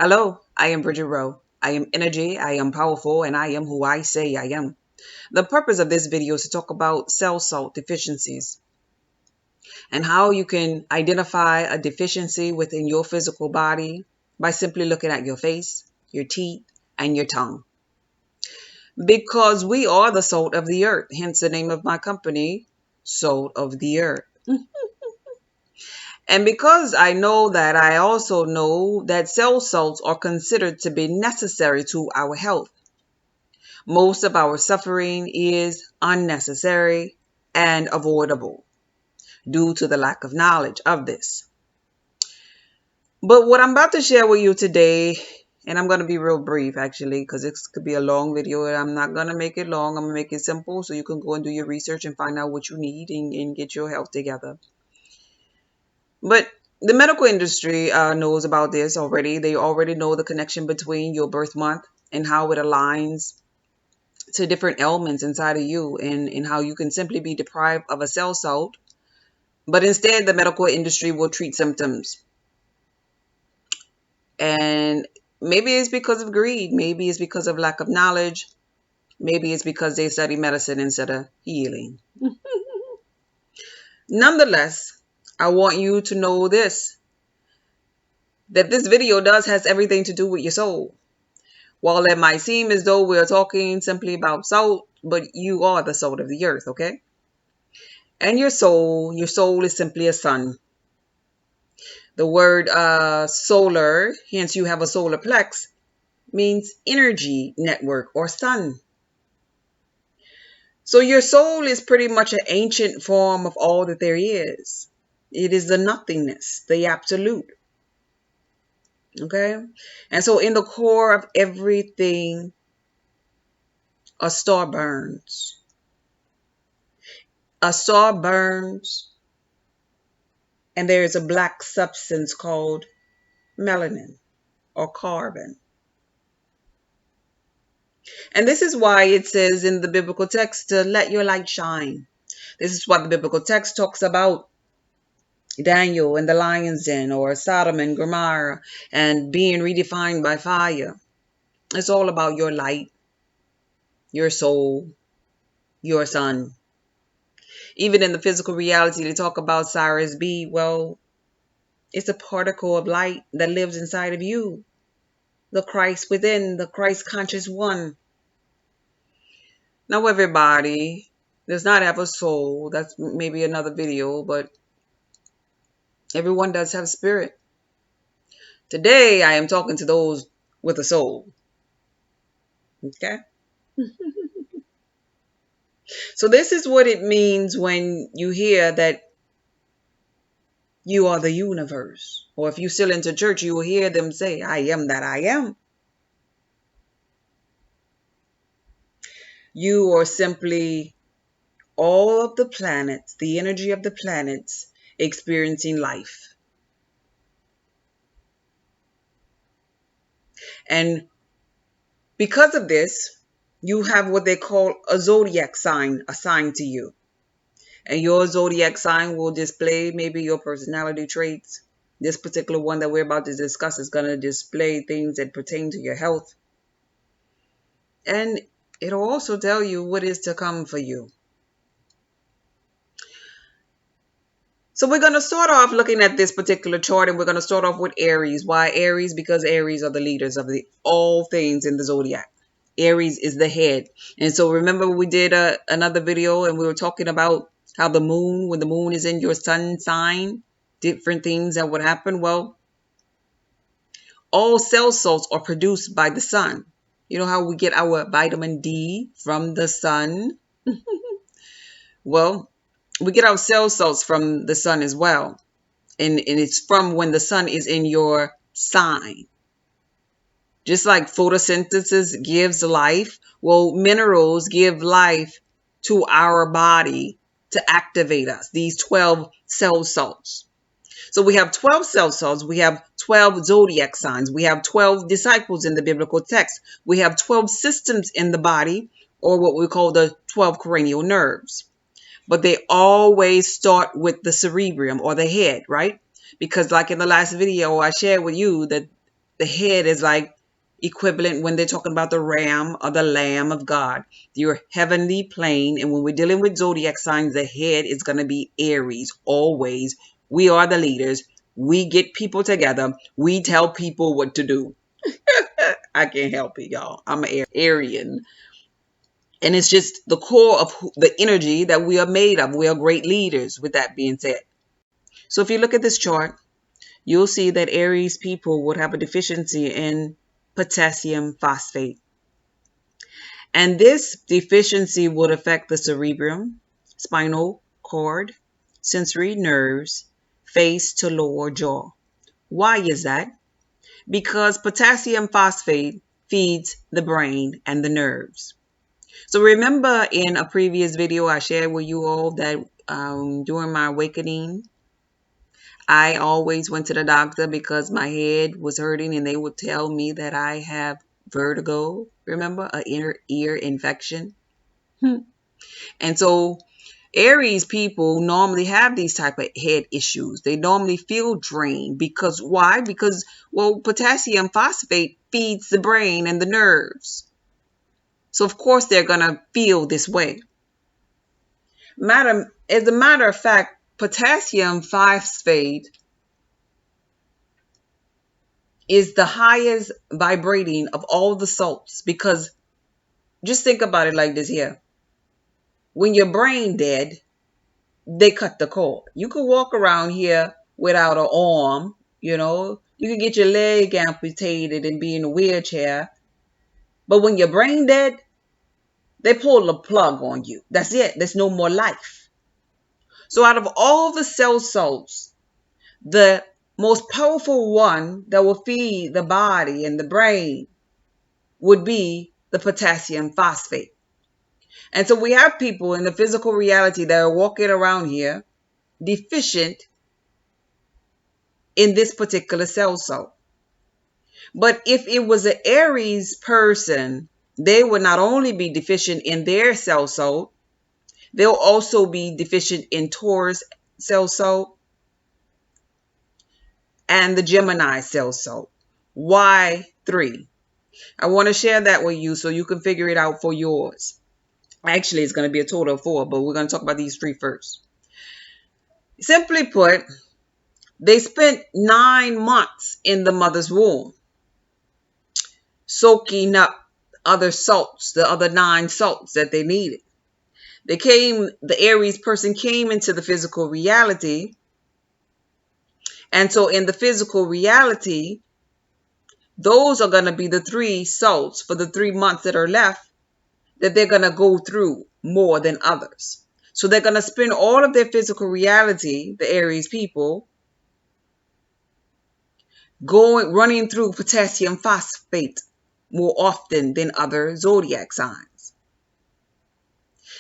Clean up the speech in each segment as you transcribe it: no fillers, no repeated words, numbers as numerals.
Hello, I am Bridget Rowe. I am energy, I am powerful, and I am who I say I am. The purpose of this video is to talk about cell salt deficiencies and how you can identify a deficiency within your physical body by simply looking at your face, your teeth, and your tongue. Because we are the salt of the earth, hence the name of my company, Salt of the Earth. And because I know that, I also know that cell salts are considered to be necessary to our health. Most of our suffering is unnecessary and avoidable due to the lack of knowledge of this. But what I'm about to share with you today, and I'm going to be real brief actually, because this could be a long video and I'm not going to make it long. I'm going to make it simple so you can go and do your research and find out what you need and get your health together. But the medical industry knows about this already. They already know the connection between your birth month and how it aligns to different ailments inside of you and how you can simply be deprived of a cell salt. But instead, the medical industry will treat symptoms. And maybe it's because of greed. Maybe it's because of lack of knowledge. Maybe it's because they study medicine instead of healing. Nonetheless, I want you to know this, that this video has everything to do with your soul. While it might seem as though we're talking simply about salt, but you are the salt of the earth, okay? And your soul is simply a sun. The word solar, hence you have a solar plex, means energy network or sun. So your soul is pretty much an ancient form of all that there is. It is the nothingness, the absolute. Okay? And so in the core of everything, a star burns. A star burns, and there is a black substance called melanin or carbon. And this is why it says in the biblical text to let your light shine. This is what the biblical text talks about Daniel and the lion's den, or Sodom and Gomorrah, and being redefined by fire. It's all about your light, your soul, your sun. Even in the physical reality, they talk about Cyrus B. Well, it's a particle of light that lives inside of you. The Christ within, the Christ conscious one. Now everybody does not have a soul. That's maybe another video, but everyone does have spirit. Today I am talking to those with a soul. Okay? So this is what it means when you hear that you are the universe. Or if you still into church, you will hear them say, I am that I am. You are simply all of the planets, the energy of the planets experiencing life. And because of this, you have what they call a zodiac sign assigned to you. And your zodiac sign will display maybe your personality traits. This particular one that we're about to discuss is going to display things that pertain to your health. And it'll also tell you what is to come for you. So we're going to start off looking at this particular chart, and we're going to start off with Aries. Why Aries? Because Aries are the leaders of all things in the zodiac. Aries is the head. And so remember we did another video and we were talking about how the moon, when the moon is in your sun sign, different things that would happen. Well, all cell salts are produced by the sun. You know how we get our vitamin D from the sun? Well, we get our cell salts from the sun as well. And it's from when the sun is in your sign. Just like photosynthesis gives life, well, minerals give life to our body to activate us, these 12 cell salts. So we have 12 cell salts, we have 12 zodiac signs, we have 12 disciples in the biblical text, we have 12 systems in the body, or what we call the 12 cranial nerves. But they always start with the cerebrum or the head, right? Because like in the last video, I shared with you that the head is like equivalent when they're talking about the ram or the lamb of God, your heavenly plane. And when we're dealing with zodiac signs, the head is going to be Aries always. We are the leaders. We get people together. We tell people what to do. I can't help it, y'all. I'm an Arian. And it's just the core of the energy that we are made of. We are great leaders, with that being said. So if you look at this chart, you'll see that Aries people would have a deficiency in potassium phosphate. And this deficiency would affect the cerebrum, spinal cord, sensory nerves, face to lower jaw. Why is that? Because potassium phosphate feeds the brain and the nerves. So remember in a previous video I shared with you all that during my awakening, I always went to the doctor because my head was hurting and they would tell me that I have vertigo. Remember, an ear infection. And so Aries people normally have these type of head issues. They normally feel drained because why? Because, well, potassium phosphate feeds the brain and the nerves. So of course they're going to feel this way. As a matter of fact, potassium phosphate is the highest vibrating of all the salts, because just think about it like this here. When your brain dead, they cut the cord. You could walk around here without an arm, you know. You could get your leg amputated and be in a wheelchair. But when your brain dead, they pull the plug on you. That's it. There's no more life. So out of all the cell salts, the most powerful one that will feed the body and the brain would be the potassium phosphate. And so we have people in the physical reality that are walking around here deficient in this particular cell salt. But if it was an Aries person, they would not only be deficient in their cell salt, they'll also be deficient in Taurus cell salt and the Gemini cell salt. Why 3? I want to share that with you so you can figure it out for yours. Actually, it's going to be a total of 4, but we're going to talk about these 3 first. Simply put, they spent 9 months in the mother's womb, soaking up other salts, the other 9 salts that they needed. The Aries person came into the physical reality. And so in the physical reality, those are going to be the 3 salts for the 3 months that are left that they're going to go through more than others. So they're going to spend all of their physical reality, the Aries people, running through potassium phosphate more often than other zodiac signs.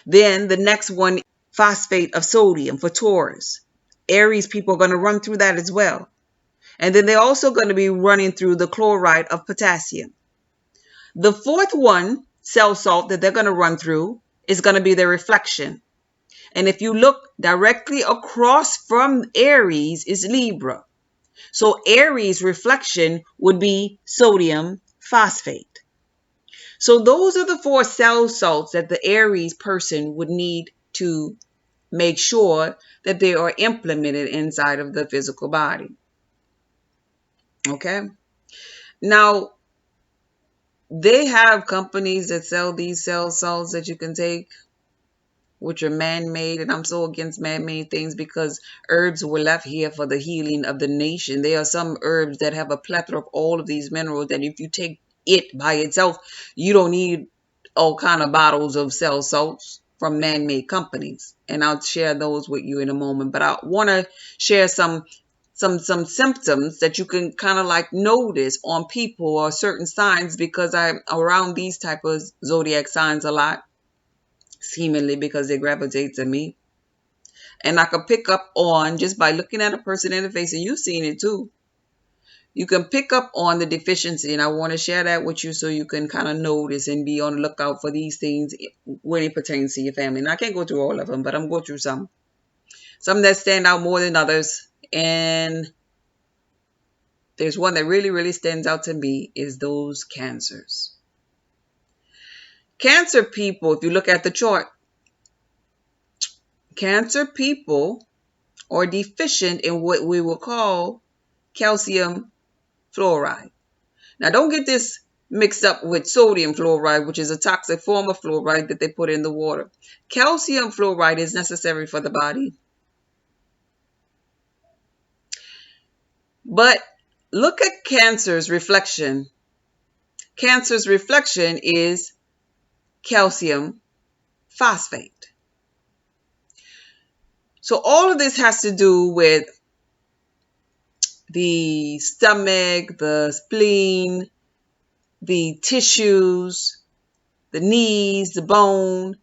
Then the next one, phosphate of sodium for Taurus. Aries people are going to run through that as well. And then they're also going to be running through the chloride of potassium. The 4th one, cell salt, that they're going to run through is going to be their reflection. And if you look directly across from Aries is Libra. So Aries reflection would be sodium phosphate. So those are the 4 cell salts that the Aries person would need to make sure that they are implemented inside of the physical body. Okay. Now, they have companies that sell these cell salts that you can take, which are man-made, and I'm so against man-made things because herbs were left here for the healing of the nation. There are some herbs that have a plethora of all of these minerals that if you take it by itself, you don't need all kind of bottles of cell salts from man-made companies. And I'll share those with you in a moment. But I want to share some symptoms that you can kind of like notice on people or certain signs, because I'm around these type of zodiac signs a lot, seemingly because they gravitate to me. And I can pick up on, just by looking at a person in the face, and you've seen it too, you can pick up on the deficiency. And I want to share that with you so you can kind of notice and be on the lookout for these things when it pertains to your family. And I can't go through all of them, but I'm going through some that stand out more than others. And there's one that really, really stands out to me is those cancers. Cancer people, if you look at the chart, cancer people are deficient in what we will call calcium fluoride. Now, don't get this mixed up with sodium fluoride, which is a toxic form of fluoride that they put in the water. Calcium fluoride is necessary for the body. But look at cancer's reflection. Cancer's reflection is calcium phosphate. So all of this has to do with the stomach, the spleen, the tissues, the knees, the bone.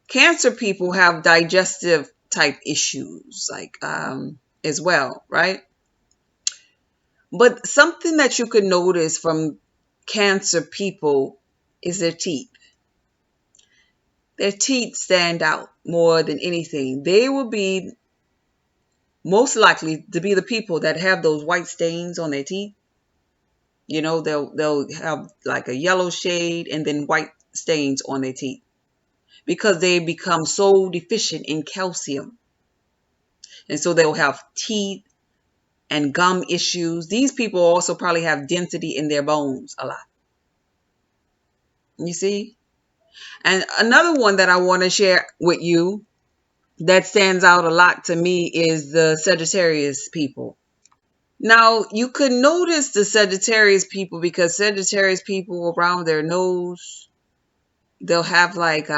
Cancer people have digestive type issues like as well, right? But something that you could notice from cancer people is their teeth. Their teeth stand out more than anything. They will be most likely to be the people that have those white stains on their teeth. You know, they'll have like a yellow shade and then white stains on their teeth because they become so deficient in calcium. And so they'll have teeth and gum issues. These people also probably have density in their bones a lot. You see? And another one that I want to share with you that stands out a lot to me is the Sagittarius people. Now, you could notice the Sagittarius people because Sagittarius people around their nose, they'll have like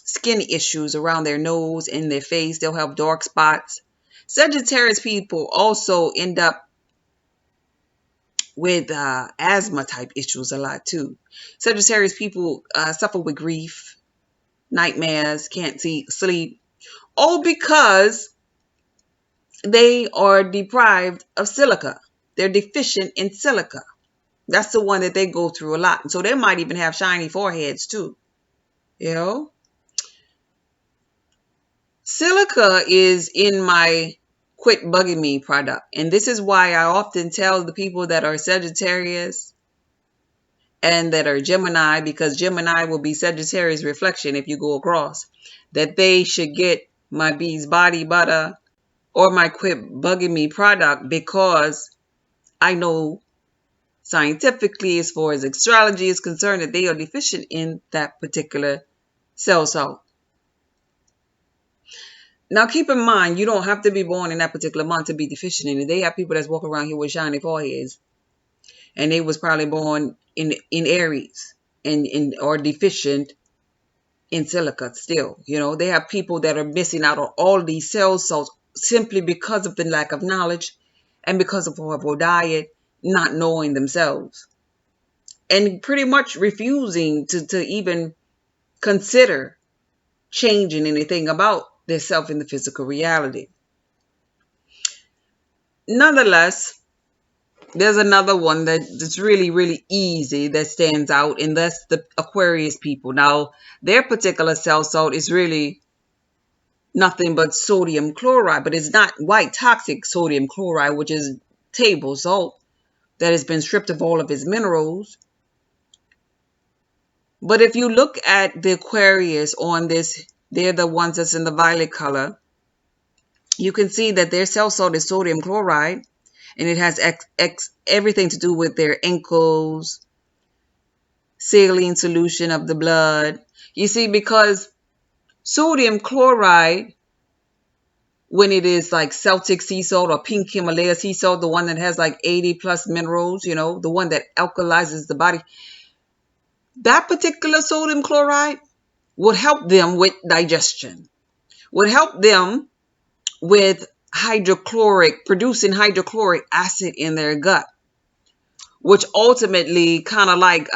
skin issues around their nose and their face. They'll have dark spots. Sagittarius people also end up with asthma type issues a lot too. Sagittarius people suffer with grief, nightmares, can't sleep, all because they are deprived of silica. They're deficient in silica. That's the one that they go through a lot. And so they might even have shiny foreheads too. You know? Silica is in my Quit Bugging Me product. And this is why I often tell the people that are Sagittarius and that are Gemini, because Gemini will be Sagittarius reflection if you go across, that they should get my Bees Body Butter or my Quit Bugging Me product, because I know scientifically, as far as astrology is concerned, that they are deficient in that particular cell salt. Now, keep in mind, you don't have to be born in that particular month to be deficient in it. They have people that's walking around here with shiny foreheads, and they was probably born in Aries and are deficient in silica still. You know, they have people that are missing out on all these cell salts simply because of the lack of knowledge and because of horrible diet, not knowing themselves, and pretty much refusing to even consider changing anything about their self in the physical reality. Nonetheless, there's another one that's really, really easy that stands out, and that's the Aquarius people. Now, their particular cell salt is really nothing but sodium chloride, but it's not white toxic sodium chloride, which is table salt that has been stripped of all of its minerals. But if you look at the Aquarius on this, they're the ones that's in the violet color. You can see that their cell salt is sodium chloride, and it has everything to do with their ankles, saline solution of the blood. You see, because sodium chloride, when it is like Celtic sea salt or pink Himalaya sea salt, the one that has like 80 plus minerals, you know, the one that alkalizes the body, that particular sodium chloride would help them with digestion, would help them with producing hydrochloric acid in their gut, which ultimately kind of like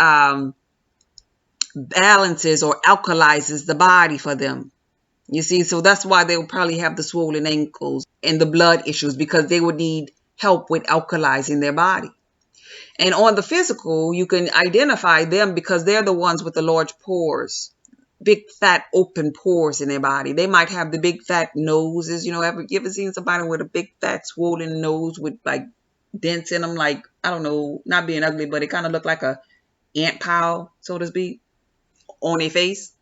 balances or alkalizes the body for them. You see, so that's why they'll probably have the swollen ankles and the blood issues, because they would need help with alkalizing their body. And on the physical, you can identify them because they're the ones with the large pores, big fat open pores in their body. They might have the big fat noses. You know, you ever seen somebody with a big fat swollen nose with like dents in them, like, I don't know, not being ugly, but it kind of look like a ant pile, so to speak, on their face.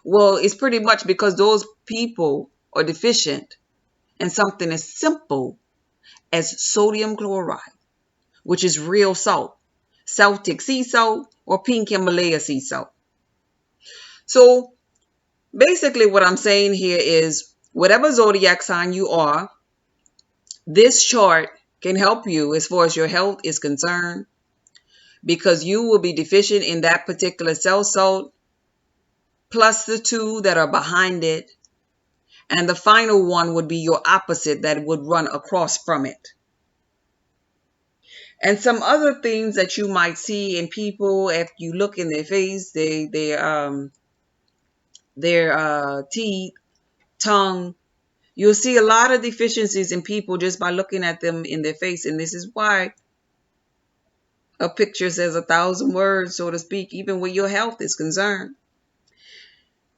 Well, it's pretty much because those people are deficient in something as simple as sodium chloride, which is real salt, Celtic sea salt, or pink Himalaya sea salt. So basically what I'm saying here is whatever zodiac sign you are, this chart can help you as far as your health is concerned, because you will be deficient in that particular cell salt, plus the two that are behind it. And the final one would be your opposite that would run across from it. And some other things that you might see in people, if you look in their face, their teeth, tongue, you'll see a lot of deficiencies in people just by looking at them in their face. And this is why a picture says 1,000 words, so to speak, even when your health is concerned.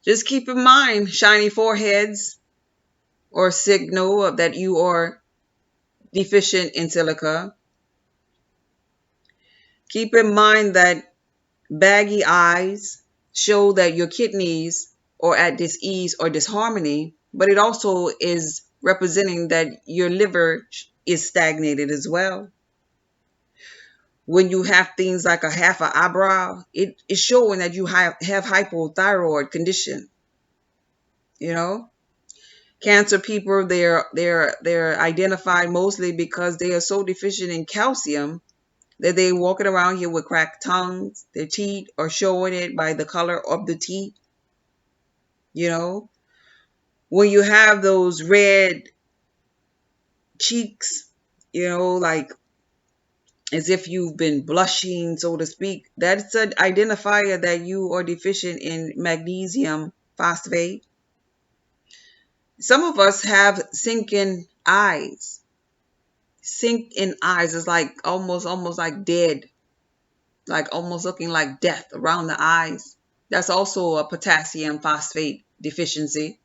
Just keep in mind, shiny foreheads or signal of that you are deficient in silica. Keep in mind that baggy eyes show that your kidneys are at dis-ease or disharmony, but it also is representing that your liver is stagnated as well. When you have things like a half an eyebrow, it is showing that you have hypothyroid condition. You know, cancer people, they're identified mostly because they are so deficient in calcium that they walking around here with cracked tongues. Their teeth are showing it by the color of the teeth. You know, when you have those red cheeks, like as if you've been blushing, so to speak, that's an identifier that you are deficient in magnesium phosphate. Some of us have sinking eyes. Sink in eyes is like almost like dead, like almost looking like death around the eyes. That's also a potassium phosphate deficiency.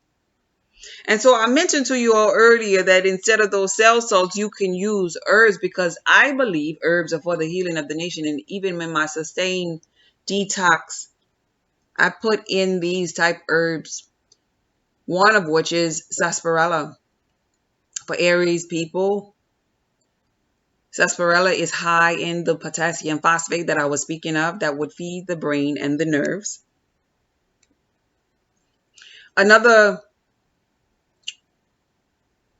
And so I mentioned to you all earlier that instead of those cell salts, you can use herbs, because I believe herbs are for the healing of the nation. And even in my sustained detox, I put in these type herbs, one of which is sarsaparilla. For Aries people, sarsaparilla is high in the potassium phosphate that I was speaking of, that would feed the brain and the nerves. Another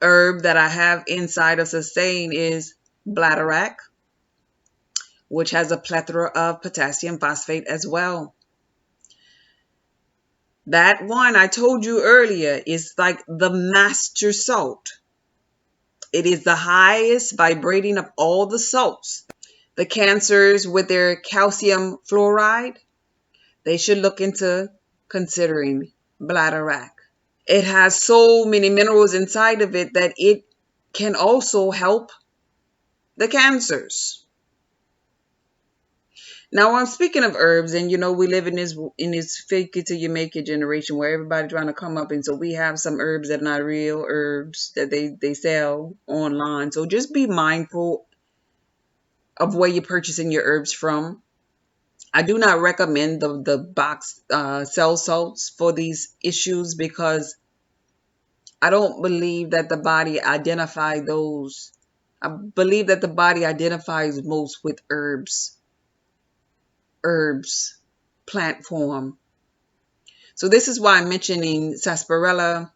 herb that I have inside of Sustain is bladderwrack, which has a plethora of potassium phosphate as well. That one I told you earlier is like the master salt. It is the highest vibrating of all the salts. The cancers with their calcium fluoride, they should look into considering bladderwrack. It has so many minerals inside of it that it can also help the cancers. Now, I'm speaking of herbs, and we live in this fake it till you make it generation where everybody's trying to come up, and so we have some herbs that are not real herbs that they sell online. So just be mindful of where you're purchasing your herbs from. I do not recommend the box cell salts for these issues, because I don't believe that the body identifies those. I believe that the body identifies most with herbs, plant form. So this is why I'm mentioning sarsaparilla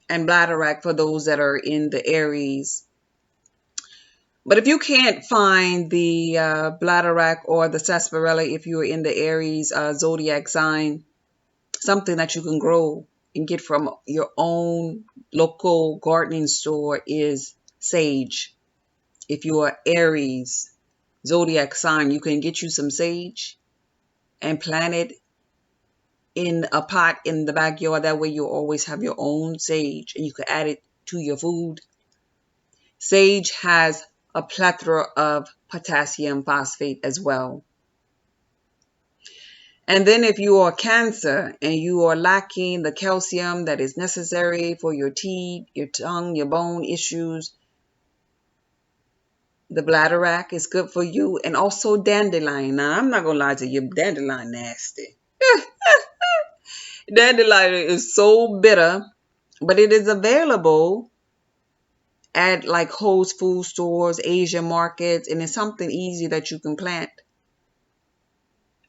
and bladderwrack for those that are in the Aries. But if you can't find the bladderwrack or the sarsaparilla, if you're in the Aries zodiac sign, something that you can grow and get from your own local gardening store is sage. If you are Aries zodiac sign, you can get you some sage and plant it in a pot in the backyard. That way you'll always have your own sage and you can add it to your food. Sage has a plethora of potassium phosphate as well. And then if you are Cancer and you are lacking the calcium that is necessary for your teeth, your tongue, your bone issues, The bladderwrack is good for you, and also dandelion. Now, I'm not gonna lie to you, dandelion nasty. Dandelion is so bitter, but it is available at like Whole Food stores, Asian markets, and it's something easy that you can plant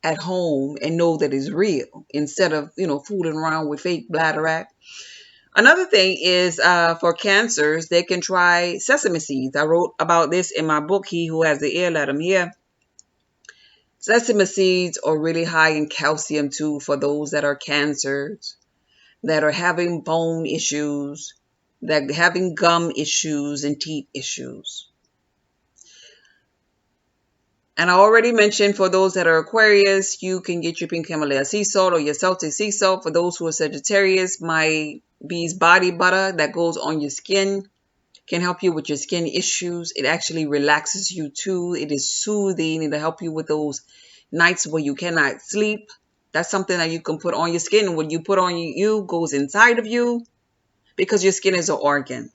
at home and know that it's real instead of, fooling around with fake bladderwrack. Another thing is for cancers, they can try sesame seeds. I wrote about this in my book, He Who Has the Ear, Let Him Hear. Sesame seeds are really high in calcium too for those that are cancers, that are having bone issues, that are having gum issues and teeth issues. And I already mentioned for those that are Aquarius, you can get your pink Himalaya sea salt or your Celtic sea salt. For those who are Sagittarius, my Bee's body butter that goes on your skin can help you with your skin issues. It actually relaxes you too. It is soothing. It'll help you with those nights where you cannot sleep. That's something that you can put on your skin. What you put on you goes inside of you because your skin is an organ.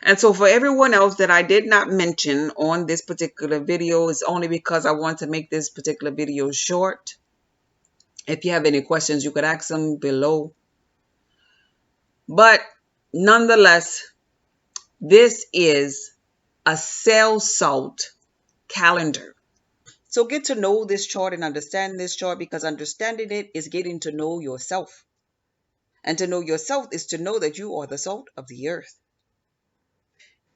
And so for everyone else that I did not mention on this particular video, it's only because I want to make this particular video short. If you have any questions, you could ask them below. But nonetheless, this is a cell salt calendar. So get to know this chart and understand this chart, because understanding it is getting to know yourself. And to know yourself is to know that you are the salt of the earth.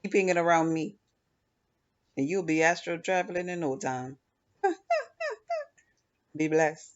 Keeping it around me, and you'll be astral traveling in no time. Be blessed.